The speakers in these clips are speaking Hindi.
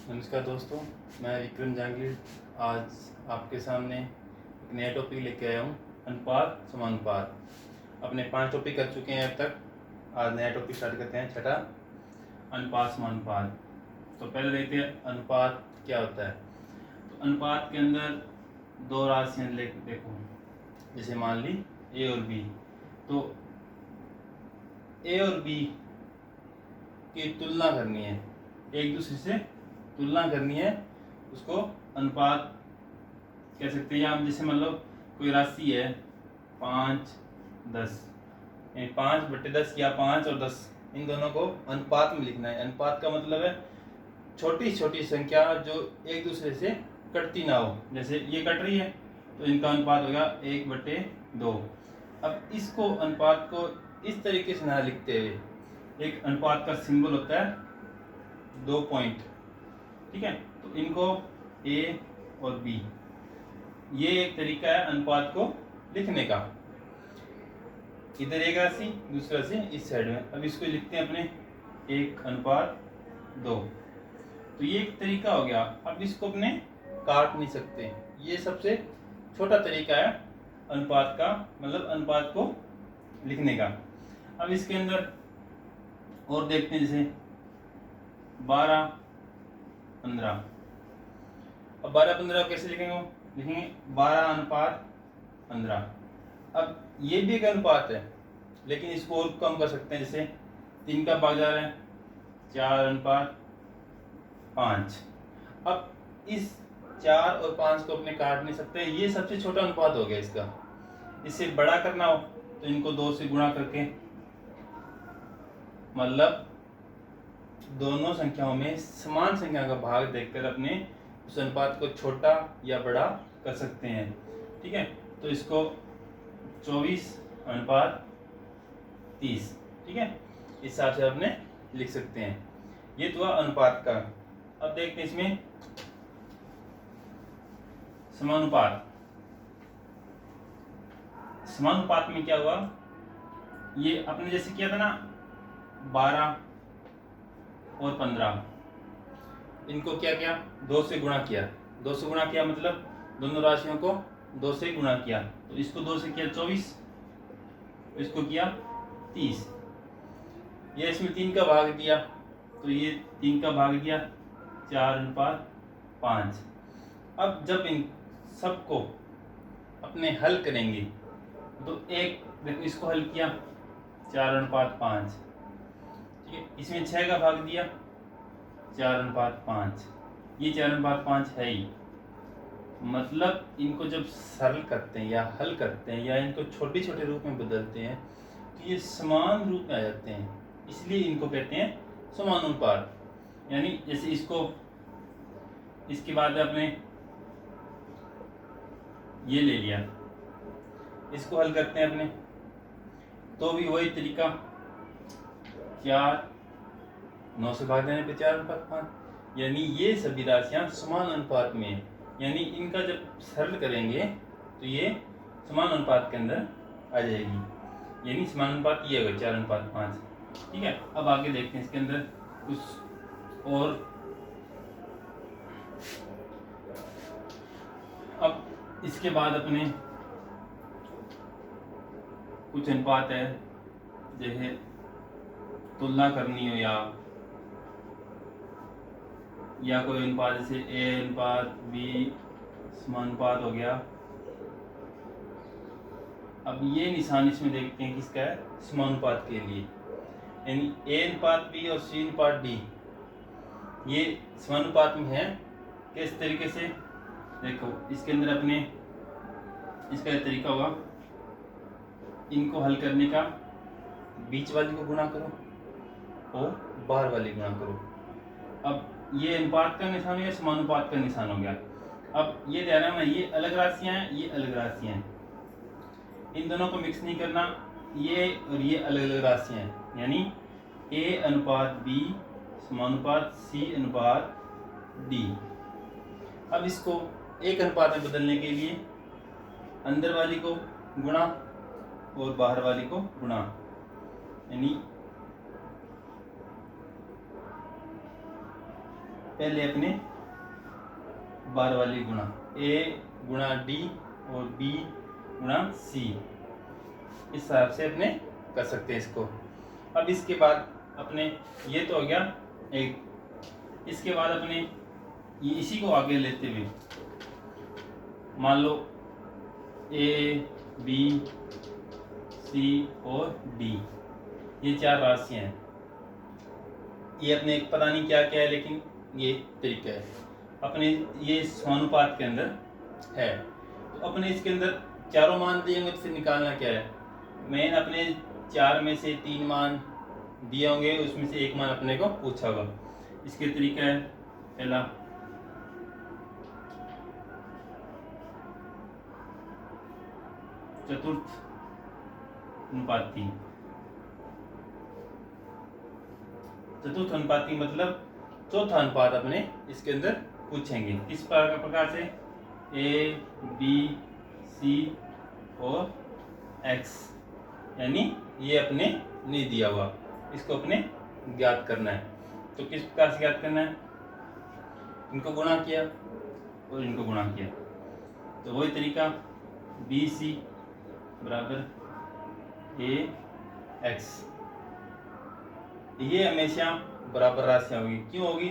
नमस्कार दोस्तों, मैं विक्रम जहांगीर आज आपके सामने एक नया टॉपिक लेके आया हूँ। अनुपात समानुपात। अपने 5 टॉपिक कर चुके हैं अब तक। आज नया टॉपिक स्टार्ट करते हैं, छठा, अनुपात समानुपात। तो पहले देखते हैं अनुपात क्या होता है। तो अनुपात के अंदर दो राशियाँ देखो, जैसे मान ली ए और बी। तो ए और बी की तुलना करनी है, एक दूसरे से तुलना करनी है, उसको अनुपात कह सकते हैं। या हम जैसे मान लो कोई राशि है 5-10, 5/10 या 5 और 10, इन दोनों को अनुपात में लिखना है। अनुपात का मतलब है छोटी छोटी संख्या जो एक दूसरे से कटती ना हो। जैसे ये कट रही है तो इनका अनुपात होगा 1/2। अब इसको अनुपात को इस तरीके से ना लिखते हुए, एक अनुपात का सिंबल होता है 2 पॉइंट, ठीक है। तो इनको ए और बी, ये एक तरीका है अनुपात को लिखने का। इधर एक राशि, दूसरा राशि इस साइड में। अब इसको लिखते हैं अपने 1/2। तो ये एक तरीका हो गया। अब इसको अपने काट नहीं सकते, ये सबसे छोटा तरीका है अनुपात का, मतलब अनुपात को लिखने का। अब इसके अंदर और देखते हैं, जैसे 12-15। अब 12-15 कैसे लिखेंगे? लिखेंगे 12/15। अब ये भी एक अनुपात है, लेकिन इसको और कम कर सकते हैं। जैसे 3 का भाग जा रहा है 4/5। अब इस 4 और 5 को अपने काट नहीं सकते, ये सबसे छोटा अनुपात हो गया इसका। इससे बड़ा करना हो तो इनको 2 से गुणा करके, मतलब दोनों संख्याओं में समान संख्या का भाग देखकर अपने उस अनुपात को छोटा या बड़ा कर सकते हैं, ठीक है। तो इसको 24/30, ठीक है, इस हिसाब से अपने लिख सकते हैं। ये तो अनुपात का। अब देखते हैं इसमें समानुपात। समानुपात में क्या हुआ, ये अपने जैसे किया था ना 12 और 15, इनको क्या किया, 2 से गुणा किया। 2 से गुणा किया मतलब दोनों राशियों को 2 से गुणा किया। तो इसको 2 से किया 24, इसको किया 30। ये इसमें 3 का भाग दिया, तो ये 3 का भाग दिया 4/5। अब जब इन सबको अपने हल करेंगे तो एक देखो, इसको हल किया 4/5, ठीक है। इसमें 6 का भाग दिया 4/5, ये 4/5 है ही। मतलब इनको जब सरल करते हैं या हल करते हैं या इनको छोटे छोटे रूप में बदलते हैं तो ये समान रूप में आ जाते हैं, इसलिए इनको कहते हैं समानुपात। यानी जैसे इसको, इसके बाद आपने ये ले लिया, इसको हल करते हैं अपने, तो भी वही तरीका, 9 से भाग देने पे 4/5, यानी ये सभी राशियां समान अनुपात में है। यानी इनका जब सरल करेंगे तो ये समान अनुपात के अंदर आ जाएगी। यानी समान अनुपात ये होगा 4/5, ठीक है। अब आगे देखते हैं इसके अंदर कुछ और। अब इसके बाद अपने कुछ अनुपात है, जैसे तुलना करनी हो या कोई अनुपात, जैसे ए अनुपात बी समानुपात हो गया। अब ये निशान इसमें देखते हैं किसका है, समानुपात के लिए। यानी ए अनुपात बी और सी अनुपात डी, ये समानुपात में है। किस तरीके से देखो, इसके अंदर अपने इसका तरीका होगा, इनको हल करने का, बीच वाली को गुणा करो और बाहर वाली गुणा करो। अब ये अनुपात का निशान हो गया, समानुपात का निशान हो गया। अब ये ध्यान रखना, ये अलग राशियां हैं, ये अलग राशियां हैं, इन दोनों को मिक्स नहीं करना। ये और ये अलग अलग राशियां हैं, यानी ए अनुपात बी समानुपात सी अनुपात डी। अब इसको एक अनुपात में बदलने के लिए अंदर वाली को गुणा और बाहर वाली को गुणा, यानी पहले अपने बार वाली गुणा A गुणा D और B गुणा C, इस हिसाब से अपने कर सकते हैं इसको। अब इसके बाद अपने ये तो हो गया एक, इसके बाद अपने ये इसी को आगे लेते हुए मान लो A B C और D, ये 4 राशियां हैं। ये अपने पता नहीं क्या क्या है, लेकिन ये तरीका है अपने, ये समानुपात के अंदर है। तो अपने इसके अंदर चारों मान दिए होंगे तो फिर निकालना क्या है, मेन अपने 4 में से 3 मान दिए होंगे, उसमें से एक मान अपने को पूछा होगा। इसके तरीका है पहला, चतुर्थ अनुपाती। चतुर्थ अनुपाती मतलब चौथा अनुपात अपने इसके अंदर पूछेंगे। किस प्रकार से, A B C और X, यानी ये अपने नहीं दिया हुआ, इसको अपने ज्ञात करना है। तो किस प्रकार से ज्ञात करना है, इनको गुणा किया और इनको गुणा किया, तो वही तरीका BC बराबर AX, ये हमेशा बराबर राशियां होगी। क्यों होगी,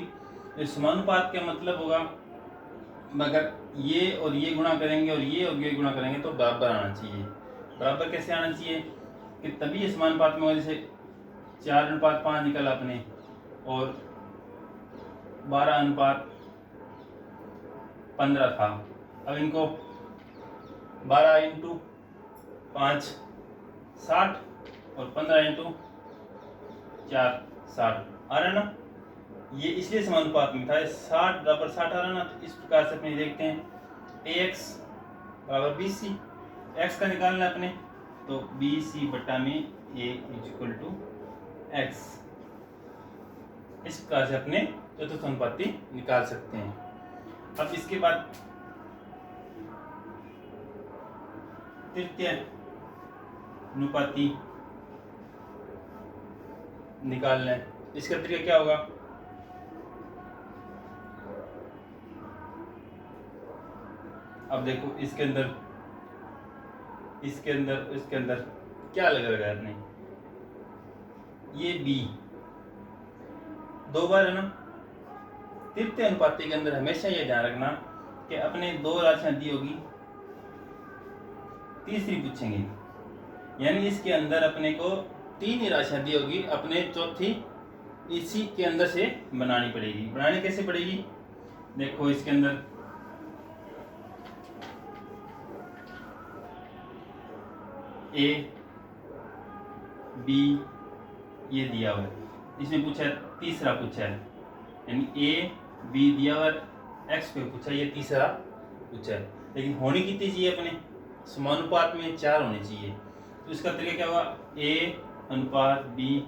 तो समानुपात का मतलब होगा मगर ये और ये गुणा करेंगे और ये गुणा करेंगे तो बराबर आना चाहिए। बराबर कैसे आना चाहिए कि तभी ये समानुपात में होगा। जैसे 4:5 निकला अपने और 12:15 था। अब इनको 12 × 5 60 और 15 × 4 60 आ रहा ना, ये इसलिए समानुपात में था, 60 बराबर 60 आ रहा ना। तो इस प्रकार से अपने देखते हैं AX बराबर BC, X का निकालना है अपने, तो BC बटा में A = X, इस प्रकार से अपने चतुर्थ अनुपाती निकाल सकते हैं। अब इसके बाद तृतीय अनुपाती निकालना है। इसका तरीका क्या होगा, अब देखो इसके अंदर क्या लग रहा है आपने, ये B 2 बार है ना। तृतीय अनुपाती के अंदर हमेशा ये ध्यान रखना कि अपने 2 राशियां दी होगी, तीसरी पूछेंगे, यानी इसके अंदर अपने को 3 ही राशियां दी होगी, अपने चौथी इसी के अंदर से बनानी पड़ेगी। बनानी कैसे पड़ेगी, देखो इसके अंदर A B ये दिया हुआ है, इसमें पूछा है, तीसरा पूछा है, यानी A B दिया हुआ है, X को पूछा, ये तीसरा पूछा है। लेकिन होनी कितनी चाहिए, अपने समानुपात में 4 होने चाहिए। तो इसका तरीका क्या हुआ, A/B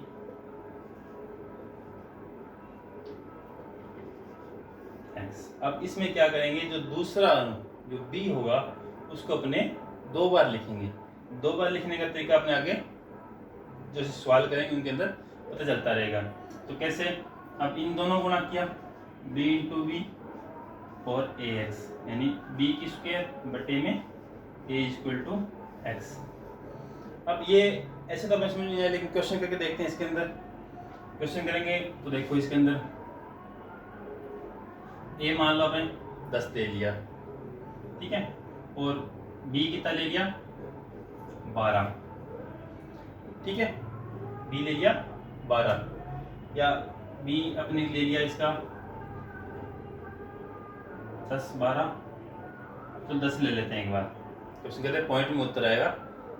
X। अब इसमें क्या करेंगे, जो दूसरा जो B होगा उसको अपने 2 बार लिखेंगे। 2 बार लिखने का तरीका अपने आगे जो सवाल करेंगे उनके अंदर पता चलता रहेगा। तो कैसे, अब इन दोनों गुणा किया B × B और AX, यानी B² बटे में A = X। अब ये ऐसे तो हमें समझ नहीं आया, लेकिन क्वेश्चन करके देखते हैं। इसके अंदर क्वेश्चन करेंगे तो देखो इसके अंदर A मान लो आपने 10 ले लिया, ठीक है, और B कितना ले लिया 12, ठीक है, B ले लिया 12, या B अपने ले लिया इसका 10 12, तो 10 ले लेते हैं एक बार। क्वेश्चन कहते हैं पॉइंट में उत्तर आएगा,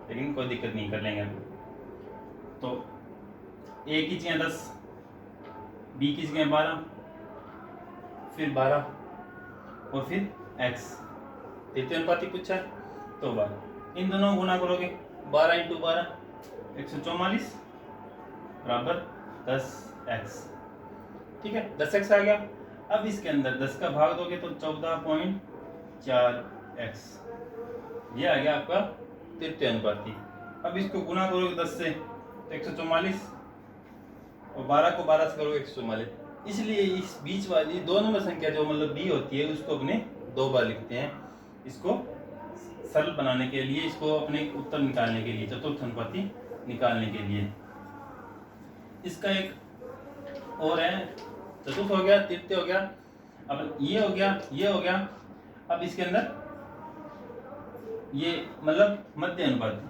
लेकिन कोई दिक्कत नहीं, कर लेंगे। तो A की जगह 10, B की जगह 12, फिर 12 और फिर X, तृतीय अनुपाती पूछा है तो 12। इन दोनों गुणा करोगे, 12 × 12 144 बराबर 10X, ठीक है, 10X आ गया। अब इसके अंदर 10 का भाग दोगे तो 14.4X, ये आ गया आपका तृतीय अनुपाती। अब इसको गुणा करोगे 10 से तो 144, और 12 को 12 से करोगे 144, इसलिए इस बीच वाली 2 नंबर संख्या जो मतलब b होती है उसको अपने 2 बार लिखते हैं, इसको सरल बनाने के लिए, इसको अपने उत्तर निकालने के लिए, चतुर्थ अनुपाती निकालने के लिए। इसका एक और है, चतुर्थ हो गया, तृतीय हो गया, अब ये हो गया, ये हो गया। अब इसके अंदर ये मतलब मध्य अनुपाती,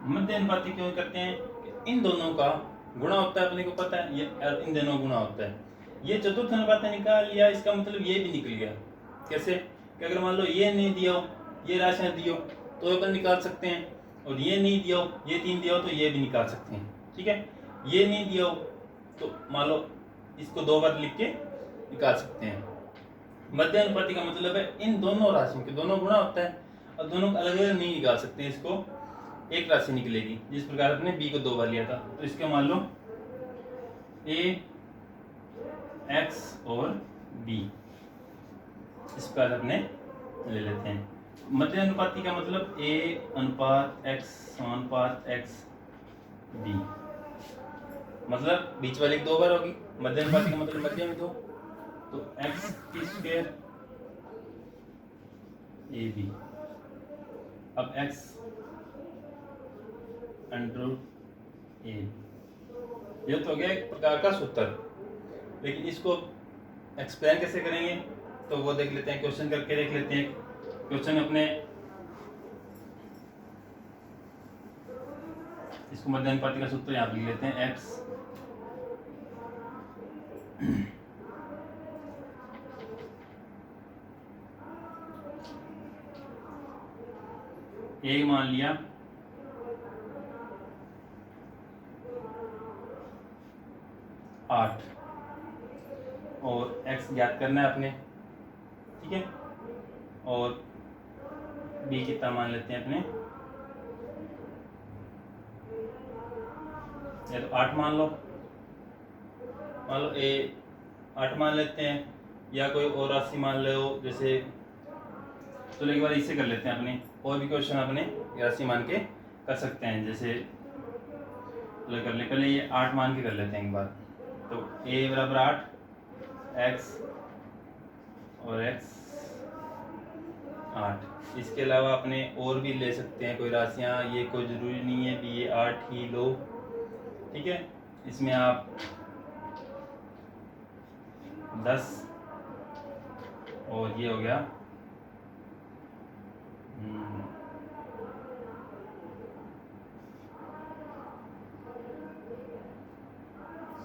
मध्य अनुपाती क्यों करते हैं? इन दोनों का गुणा होता है, अपने को पता है, ये इन दोनों गुणा होता है। ये चतुर्थ अनुपात निकाल लिया, इसका मतलब ये भी निकल गया। कैसे कि अगर मान लो ये नहीं दिया हो, ये राशियां दी हो तो अपन निकाल सकते हैं, और ये नहीं दिया हो, ये 3 दिया हो तो ये भी निकाल सकते हैं। ठीक है, ये नहीं दिया हो तो मान लो इसको 2 बार लिख के निकाल सकते हैं। मध्य अनुपाती का मतलब है इन दोनों राशियों के दोनों गुणा होता है, और दोनों अलग अलग नहीं निकाल सकते, इसको एक राशि निकलेगी। जिस प्रकार अपने b को 2 बार लिया था, तो इसके मान लो a x और b, इस प्रकार अपने ले लेते हैं। मध्य अनुपाती का मतलब a अनुपात x समानुपात x b, मतलब बीच वाली 2 बार होगी। मध्य अनुपाती का मतलब मध्य में 2, तो x की स्क्वायर a b, अब x अंडर ए, ये तो हो गया एक प्रकार का सूत्र। लेकिन इसको एक्सप्लेन कैसे करेंगे तो वो देख लेते हैं, क्वेश्चन करके देख लेते हैं। क्वेश्चन अपने इसको मध्य अनुपाती का सूत्र यहाँ लिख लेते हैं, x a मान लिया, आठ, और x ज्ञात करना है अपने। ठीक है, और b कितना मान लेते हैं अपने, या तो 8 मान लो a 8 मान लेते हैं, या कोई और राशि मान लो, जैसे तो एक बार इससे कर लेते हैं अपने, और भी क्वेश्चन अपने राशि मान के कर सकते हैं। जैसे कर ले, पहले ये 8 मान के कर लेते हैं एक बार। तो a बराबर 8, x और x 8। इसके अलावा अपने और भी ले सकते हैं कोई राशियाँ, ये कोई ज़रूरी नहीं है कि ये 8 ही लो। ठीक है, इसमें आप 10 और ये हो गया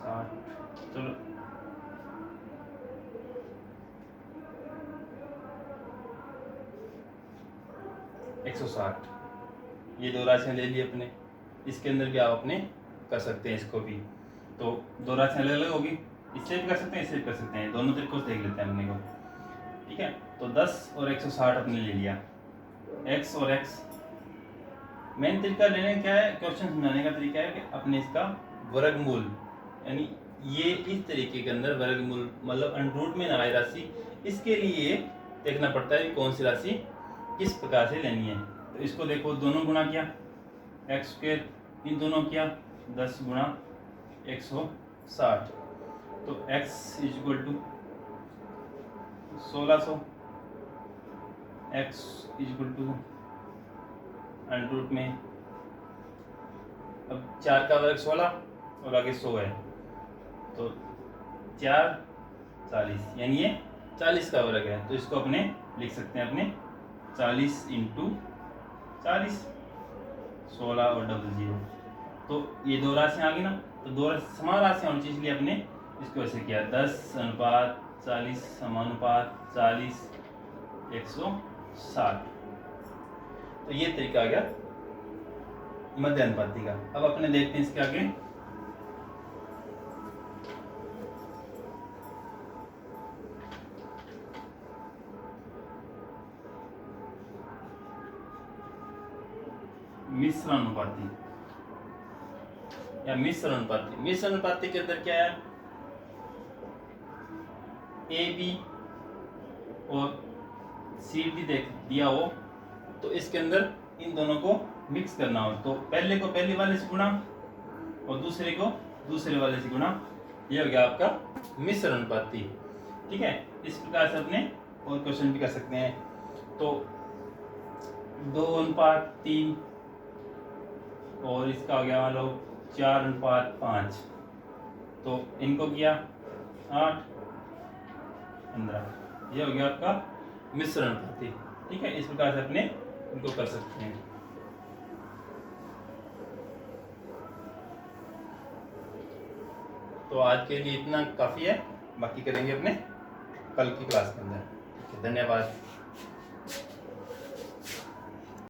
60, चलो 160, ये 2 राशियाँ ले ली अपने। इसके अंदर भी आप अपने कर सकते हैं, इसको भी। तो 2 राशियाँ अलग अलग होगी, इससे भी कर सकते हैं, इससे भी कर सकते हैं, दोनों तरीकों से देख लेते हैं अपने को। ठीक है, तो 10 और 160 अपने ले लिया, x और x। मेन तरीका लेने क्या है, क्वेश्चन समझाने का तरीका है कि अपने इसका वर्गमूल, यानी ये इस तरीके के अंदर वर्गमूल मतलब अंडरूट में ना आए राशि, इसके लिए देखना पड़ता है कौन सी राशि किस प्रकार से लेनी है। तो इसको देखो, दोनों गुणा किया, एक्स स्क्वायर इन दोनों किया, 10 गुणा 160, तो x is equal to 1600, x is equal to under root में, अब 4 का वर्ग 16 और आगे 100 है, तो 4 40, यानी ये 40 का वर्ग है। तो इसको अपने लिख सकते हैं अपने 40 इंटू 40, 16 और 00। तो ये 2 राशियाँ आ गई ना, तो 2 समान राशियाँ होनी चाहिए, इसलिए अपने इसको ऐसे किया, 10 अनुपात 40 समानुपात 40 160। तो ये तरीका आ गया मध्य अनुपाती का। अब अपने देखते हैं इसके आगे, मिश्र अनुपाती या मिश्र अनुपाती। मिश्र अनुपाती के अंदर क्या है, ए बी और सी डी देख दिया हो, तो इसके अंदर इन दोनों को मिक्स करना हो तो पहले को पहले वाले से गुणा और दूसरे को दूसरे वाले से गुणा, ये हो गया आपका मिश्र अनुपाती। ठीक है, इस प्रकार से अपने और क्वेश्चन भी कर सकते हैं। तो 2:3 और इसका हो गया मान लो 4:5, तो इनको किया 8, 15, ये हो गया आपका मिश्र अनुपाती। ठीक है, इस प्रकार से अपने इनको कर सकते हैं। तो आज के लिए इतना काफ़ी है, बाकी करेंगे अपने कल की क्लास के अंदर। धन्यवाद।